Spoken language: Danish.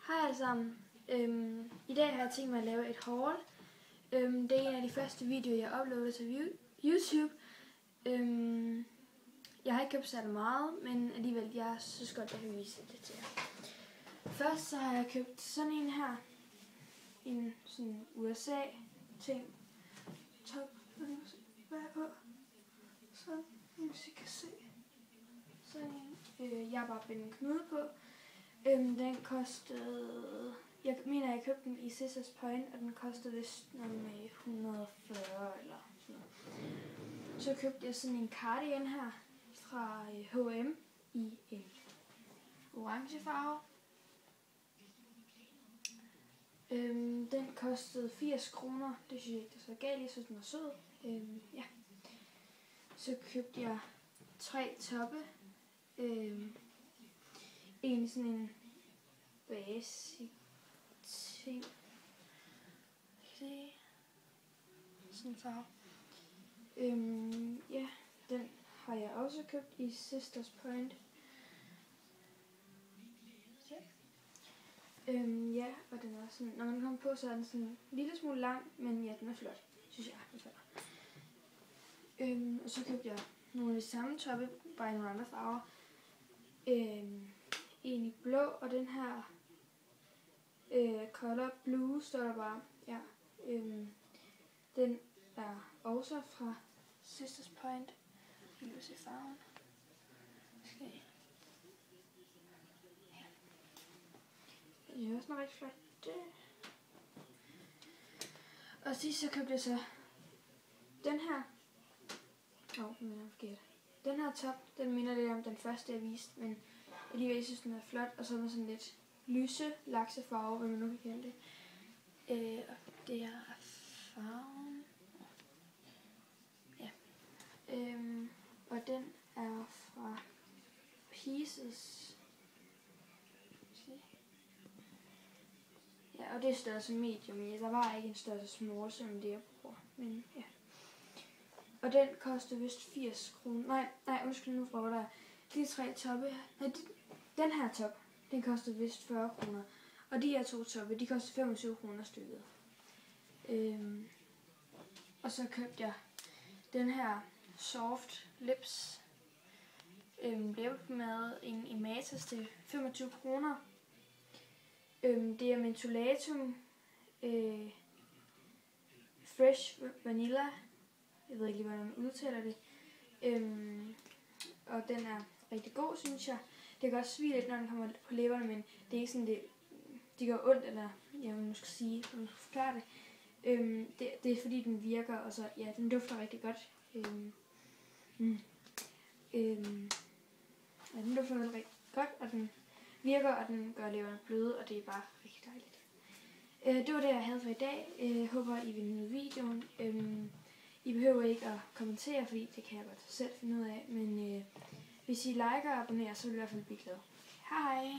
Hej alle sammen. I dag har jeg tænkt mig at lave et haul. Det er en af de første videoer, jeg uploader til YouTube. Jeg har ikke købt særlig meget, men alligevel, jeg synes godt, jeg kan vise det til jer. Først så har jeg købt sådan en her. En sådan USA-ting. Top, hvad er på? Så hvis I kan se. Sådan en. Jeg har bare bindet en knude på. Den kostede, jeg mener jeg købte den i Scissors Point, og den kostede vist noget med 140 eller sådan noget. Så købte jeg sådan en cardigan her fra H&M i en orange farve. Den kostede 80 kroner, det synes jeg ikke det er så galt, jeg synes den var sød. Ja. Så købte jeg 3 toppe. En sådan en basic ting. Sådan en farve. Ja, den har jeg også købt i Scissors Point. Ja, og den er sådan, når man kommer på, så er den sådan en lille smule lang, men ja, den er flot, synes jeg. Og så købte jeg nogle af de samme toppe, bare i nogle andre farver. En i blå, og den her color blue står der bare. Ja. Den er også fra Scissors Point. Jeg vil se farven. Okay. Ja. Det er også noget rigtig flot. Og sidst så købte jeg så den her. Den er forkert. Den her top, den minder lidt om den første jeg viste, men alligevel synes den er flot, og så er den sådan lidt lyse laksefarve, hvad man nu kan kalde det. Og det er farven. Ja. Og den er fra Pieces. Ja, og det er størrelse medium. Der var ikke en størrelse small, som det jeg bruger. Men ja. Og den koster vist 80 kroner. Nej, undskyld, nu vrøvler jeg. De 3 toppe. Den her top, den koster vist 40 kroner. Og de her 2 toppe, de koster 25 kroner stykket. Og så købte jeg den her Soft Lips lavet med en Imatas til 25 kroner. Det er Mentholatum Fresh Vanilla. Jeg ved ikke lige, hvordan man udtaler det. Og den er rigtig god, synes jeg. Det kan også svie lidt, når den kommer på læberne, men det er ikke sådan, det gør ondt, eller jeg vil måske sige, for at forklare det. Det er fordi, den virker, og så, ja, den dufter rigtig godt. Ja, den dufter rigtig godt, og den virker, og den gør læberne bløde, og det er bare rigtig dejligt. Det var det, jeg havde for i dag. Jeg håber, I vil nyde videoen. I behøver ikke at kommentere, fordi det kan jeg godt selv finde ud af, men hvis I liker og abonnerer, så vil jeg i hvert fald blive glad. Hej!